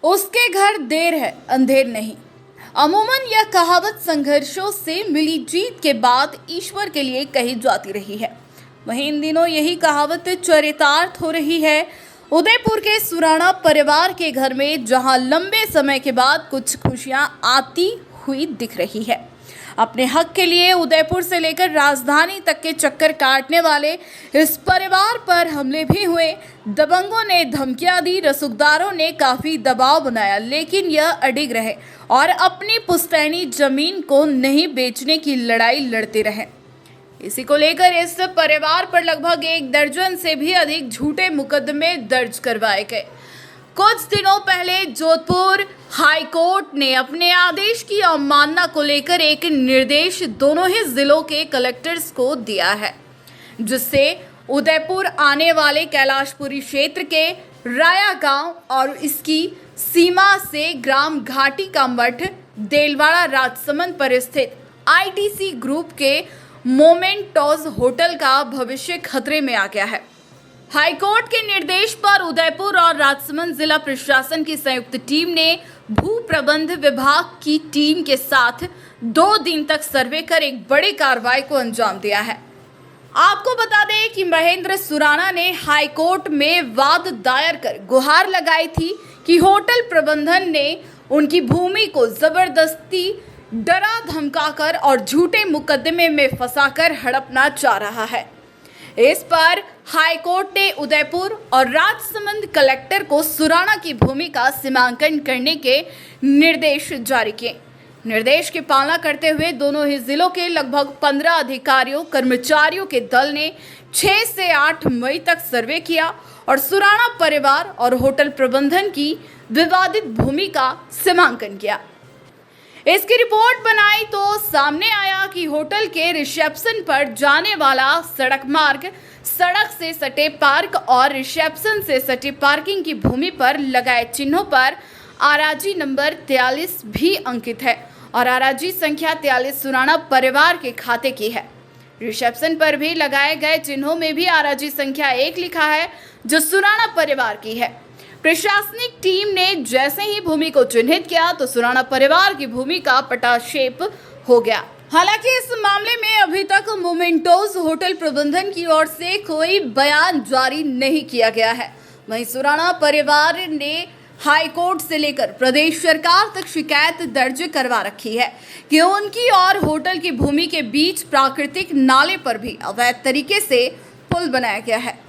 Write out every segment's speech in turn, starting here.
उसके घर देर है अंधेर नहीं। अमूमन यह कहावत संघर्षों से मिली जीत के बाद ईश्वर के लिए कही जाती रही है। वहीं इन दिनों यही कहावत चरितार्थ हो रही है उदयपुर के सुराणा परिवार के घर में, जहां लंबे समय के बाद कुछ खुशियां आती हुई दिख रही है। अपने हक के लिए उदयपुर से लेकर राजधानी तक के चक्कर काटने वाले इस परिवार पर हमले भी हुए। दबंगों ने धमकियां दी, रसूखदारों ने काफी दबाव बनाया, लेकिन यह अडिग रहे और अपनी पुश्तैनी जमीन को नहीं बेचने की लड़ाई लड़ते रहे। इसी को लेकर इस परिवार पर लगभग 1 दर्जन से भी अधिक झूठे मुकदमे दर्ज करवाए गए। कुछ दिनों पहले जोधपुर हाई कोर्ट ने अपने आदेश की अवमानना को लेकर एक निर्देश दोनों ही जिलों के कलेक्टर्स को दिया है, जिससे उदयपुर आने वाले कैलाशपुरी क्षेत्र के राया गांव और इसकी सीमा से ग्राम घाटी का मठ, देलवाड़ा राजसमंद पर स्थित आईटीसी ग्रुप के मोमेंटोज होटल का भविष्य खतरे में आ गया है। हाईकोर्ट के निर्देश पर उदयपुर और राजसमंद जिला प्रशासन की संयुक्त टीम ने भू प्रबंध विभाग की टीम के साथ 2 दिन तक सर्वे कर एक बड़ी कार्रवाई को अंजाम दिया है। आपको बता दें कि महेंद्र सुराणा ने हाईकोर्ट में वाद दायर कर गुहार लगाई थी कि होटल प्रबंधन ने उनकी भूमि को जबरदस्ती डरा धमकाकर और झूठे मुकदमे में फंसाकर हड़पना चाह रहा है। इस पर हाईकोर्ट ने उदयपुर और राजसमंद कलेक्टर को सुराणा की भूमि का सीमांकन करने के निर्देश जारी किए। निर्देश की पालना करते हुए दोनों ही जिलों के लगभग 15 अधिकारियों कर्मचारियों के दल ने 6 से 8 मई तक सर्वे किया और सुराणा परिवार और होटल प्रबंधन की विवादित भूमि का सीमांकन किया। इसकी रिपोर्ट बनाई तो सामने आया कि होटल के रिसेप्शन पर जाने वाला सड़क मार्ग, सड़क से सटे पार्क और रिसेप्शन से सटे पार्किंग की भूमि पर लगाए चिन्हों पर आराजी नंबर 43 भी अंकित है और आराजी संख्या 43 सुराणा परिवार के खाते की है। रिसेप्शन पर भी लगाए गए चिन्हों में भी आराजी संख्या 1 लिखा है, जो सुराणा परिवार की है। प्रशासनिक टीम ने जैसे ही भूमि को चिन्हित किया तो सुराणा परिवार की भूमि का पटाक्षेप हो गया। हालांकि इस मामले में अभी तक मोमेंटोज होटल प्रबंधन की ओर से कोई बयान जारी नहीं किया गया है। वहीं सुराणा परिवार ने हाईकोर्ट से लेकर प्रदेश सरकार तक शिकायत दर्ज करवा रखी है कि उनकी और होटल की भूमि के बीच प्राकृतिक नाले पर भी अवैध तरीके से पुल बनाया गया है।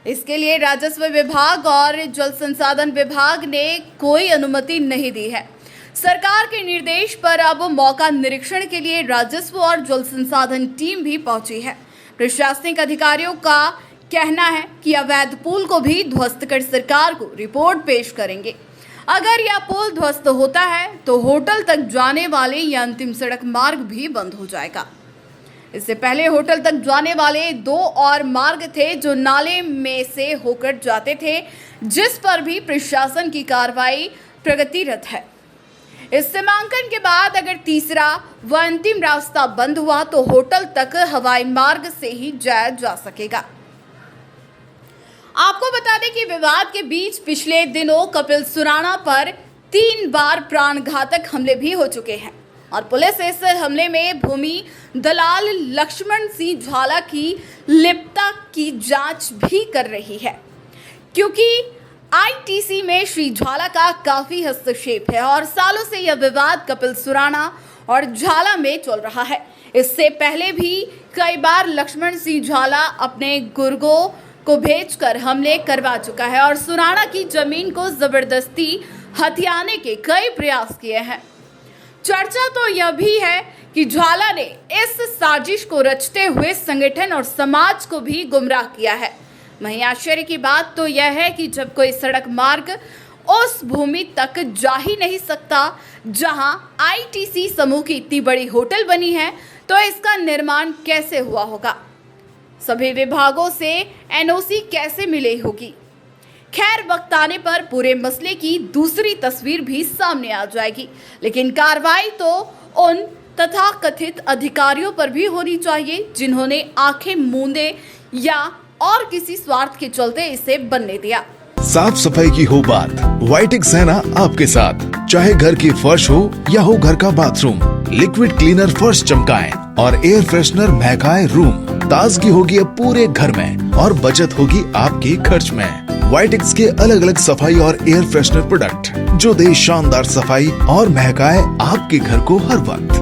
इसके लिए राजस्व विभाग और जल संसाधन विभाग ने कोई अनुमति नहीं दी है। सरकार के निर्देश पर अब मौका निरीक्षण के लिए राजस्व और जल संसाधन टीम भी पहुंची है। प्रशासनिक अधिकारियों का कहना है कि अवैध पुल को भी ध्वस्त कर सरकार को रिपोर्ट पेश करेंगे। अगर यह पुल ध्वस्त होता है तो होटल तक जाने वाले यह अंतिम सड़क मार्ग भी बंद हो जाएगा। इससे पहले होटल तक जाने वाले 2 और मार्ग थे जो नाले में से होकर जाते थे, जिस पर भी प्रशासन की कार्रवाई प्रगतिरत है। इस सीमांकन के बाद अगर तीसरा व अंतिम रास्ता बंद हुआ तो होटल तक हवाई मार्ग से ही जाया जा सकेगा। आपको बता दें कि विवाद के बीच पिछले दिनों कपिल सुराणा पर 3 बार प्राणघातक हमले भी हो चुके हैं और पुलिस इस हमले में भूमि दलाल लक्ष्मण सिंह झाला की लिप्तता की जांच भी कर रही है, क्योंकि आईटीसी में श्री झाला का काफी हस्तक्षेप है और सालों से यह विवाद कपिल सुराणा और झाला में चल रहा है। इससे पहले भी कई बार लक्ष्मण सिंह झाला अपने गुर्गों को भेजकर हमले करवा चुका है और सुराणा की जमीन को जबरदस्ती हथियाने के कई प्रयास किए हैं। चर्चा तो यह भी है कि झाला ने इस साजिश को रचते हुए संगठन और समाज को भी गुमराह किया है। वहीं आश्चर्य की बात तो यह है कि जब कोई सड़क मार्ग उस भूमि तक जा ही नहीं सकता जहां आईटीसी समूह की इतनी बड़ी होटल बनी है, तो इसका निर्माण कैसे हुआ होगा? सभी विभागों से एनओसी कैसे मिली होगी? खैर, वक्त आने पर पूरे मसले की दूसरी तस्वीर भी सामने आ जाएगी, लेकिन कार्रवाई तो उन तथाकथित अधिकारियों पर भी होनी चाहिए जिन्होंने आंखें मूंदे या और किसी स्वार्थ के चलते इसे बनने दिया। साफ सफाई की हो बात, वाइटेक्स है ना आपके साथ। चाहे घर की फर्श हो या हो घर का बाथरूम, लिक्विड क्लीनर फर्श चमकाए और एयर फ्रेशनर महकाए रूम। ताजगी होगी अब पूरे घर में और बचत होगी आपके खर्च में। वाइटेक्स के अलग अलग सफाई और एयर फ्रेशनर प्रोडक्ट जो दे शानदार सफाई और महकाए आपके घर को हर वक्त।